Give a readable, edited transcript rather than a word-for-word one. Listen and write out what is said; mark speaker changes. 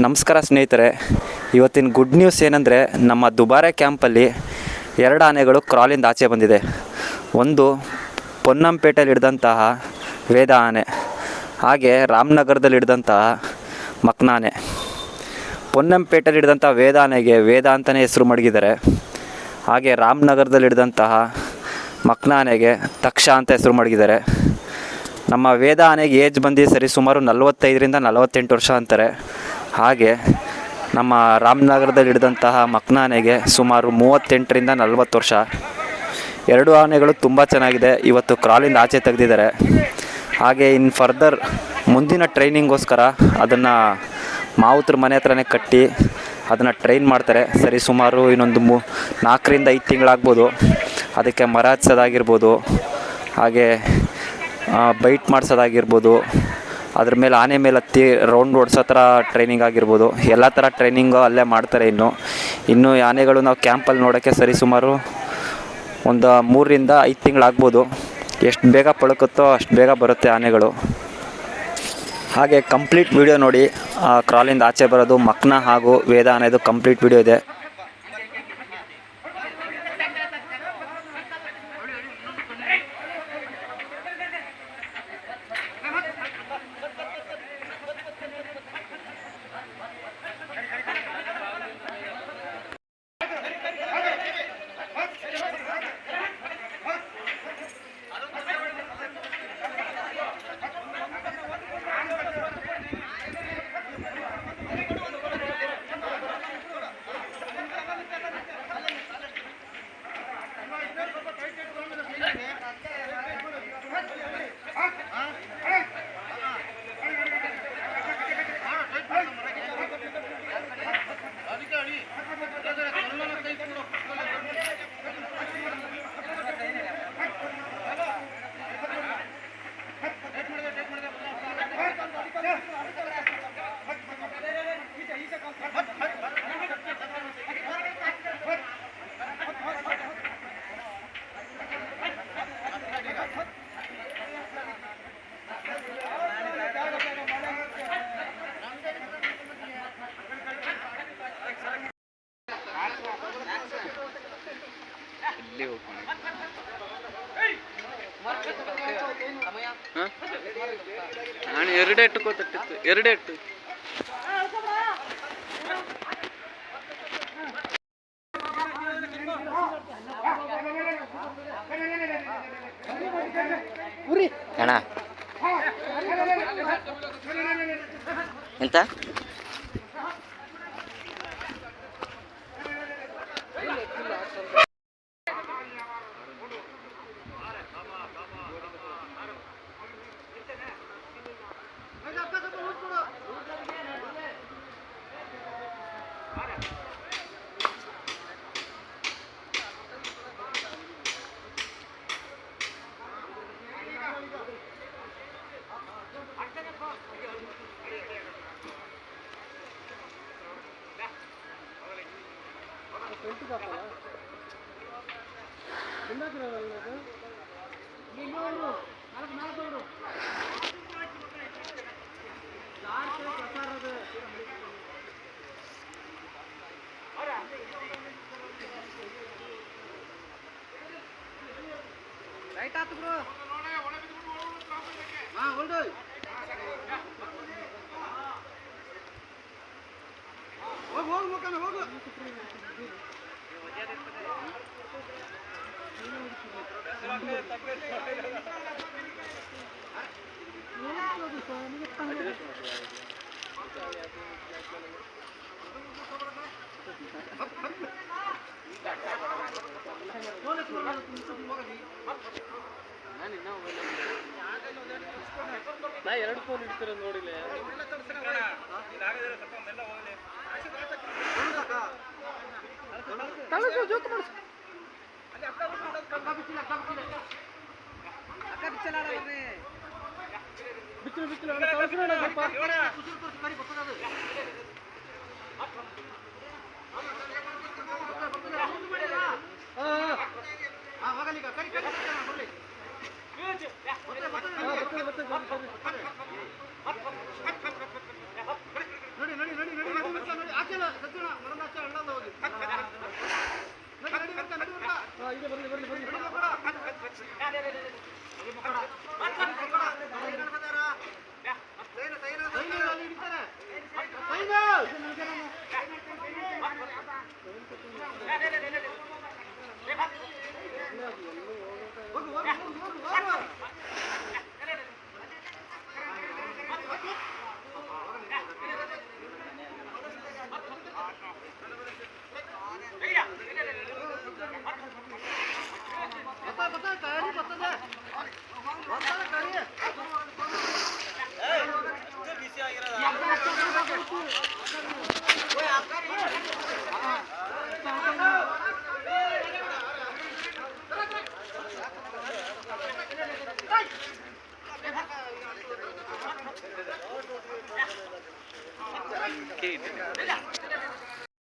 Speaker 1: ನಮಸ್ಕಾರ ಸ್ನೇಹಿತರೆ, ಇವತ್ತಿನ ಗುಡ್ ನ್ಯೂಸ್ ಏನಂದರೆ ನಮ್ಮ ದುಬಾರೆ ಕ್ಯಾಂಪಲ್ಲಿ 2 ಆನೆಗಳು ಕ್ರಾಲಿಂದ ಆಚೆ ಬಂದಿದೆ. ಒಂದು ಪೊನ್ನಂಪೇಟೆಯಲ್ಲಿ ಹಿಡಿದಂತಹ ವೇದ ಆನೆ, ಹಾಗೆ ರಾಮನಗರದಲ್ಲಿ ಹಿಡಿದಂತಹ ಮಕ್ನ ಆನೆ. ಪೊನ್ನಂಪೇಟೆಯಲ್ಲಿ ಹಿಡಿದಂಥ ವೇದ ಆನೆಗೆ ವೇದ ಅಂತಲೇ ಹೆಸರು ಮಡಗಿದ್ದಾರೆ. ಹಾಗೆ ರಾಮನಗರದಲ್ಲಿ ಹಿಡಿದಂತಹ ಮಕ್ನ ಆನೆಗೆ ತಕ್ಷ ಅಂತ ಹೆಸರು ಮಡಗಿದ್ದಾರೆ. ನಮ್ಮ ವೇದ ಆನೆಗೆ ಏಜ್ ಬಂದು ಸರಿ ಸುಮಾರು 45ರಿಂದ 48 ವರ್ಷ ಅಂತಾರೆ. ಹಾಗೆ ನಮ್ಮ ರಾಮನಗರದಲ್ಲಿ ಹಿಡಿದಂತಹ ಮಕ್ನ ಆನೆಗೆ ಸುಮಾರು 38ರಿಂದ 40 ವರ್ಷ. 2 ಆನೆಗಳು ತುಂಬ ಚೆನ್ನಾಗಿದೆ. ಇವತ್ತು ಕ್ರಾಲಿಂದ ಆಚೆ ತೆಗೆದಿದ್ದಾರೆ. ಹಾಗೆ ಇನ್ನು ಫರ್ದರ್ ಮುಂದಿನ ಟ್ರೈನಿಂಗೋಸ್ಕರ ಅದನ್ನು ಮಾವುತ್ರ ಮನೆ ಹತ್ರನೇ ಕಟ್ಟಿ ಅದನ್ನು ಟ್ರೈನ್ ಮಾಡ್ತಾರೆ. ಸರಿ ಸುಮಾರು ಇನ್ನೊಂದು 4ರಿಂದ 5 ತಿಂಗಳಾಗ್ಬೋದು. ಅದಕ್ಕೆ ಮರ ಹಚ್ಚೋದಾಗಿರ್ಬೋದು, ಹಾಗೆ ಬೈಟ್ ಮಾಡಿಸೋದಾಗಿರ್ಬೋದು, ಅದ್ರ ಮೇಲೆ ಆನೆ ಮೇಲೆ ಹತ್ತಿ ರೌಂಡ್ ಓಡಿಸೋ ಥರ ಟ್ರೈನಿಂಗ್ ಆಗಿರ್ಬೋದು, ಎಲ್ಲ ಥರ ಟ್ರೈನಿಂಗು ಅಲ್ಲೇ ಮಾಡ್ತಾರೆ. ಇನ್ನು ಆನೆಗಳು ನಾವು ಕ್ಯಾಂಪಲ್ಲಿ ನೋಡೋಕ್ಕೆ ಸರಿ ಸುಮಾರು ಒಂದು 3ರಿಂದ 5 ತಿಂಗಳಾಗ್ಬೋದು. ಎಷ್ಟು ಬೇಗ ಪಳಕುತ್ತೋ ಅಷ್ಟು ಬೇಗ ಬರುತ್ತೆ ಆನೆಗಳು. ಹಾಗೆ ಕಂಪ್ಲೀಟ್ ವಿಡಿಯೋ ನೋಡಿ, ಕ್ರಾಲಿಂದ ಆಚೆ ಬರೋದು ಮಕ್ನ ಹಾಗೂ ವೇದ ಆನೆದು ಕಂಪ್ಲೀಟ್ ವಿಡಿಯೋ ಇದೆ. ನಾನು 2 ಎಟ್ಟುಕೋತಿತ್ತು 2 ಎಟ್ಟು
Speaker 2: ಅಣ್ಣ ಎಂತ
Speaker 3: ರೈಟ್ ಆತು ಬ್ರೋ. ಹಾ ಹೊಲ್ಡು ಹೋಗು ಹೋಗು ಮುಖನ ಹೋಗು.
Speaker 4: ನಾ 2 ಫೋನ್ ಇಡ್ತೀರ ನೋಡಿಲ್ಲ.
Speaker 3: ನೋಡಿ ನೋಡಿ ನೋಡಿ ನೋಡಿ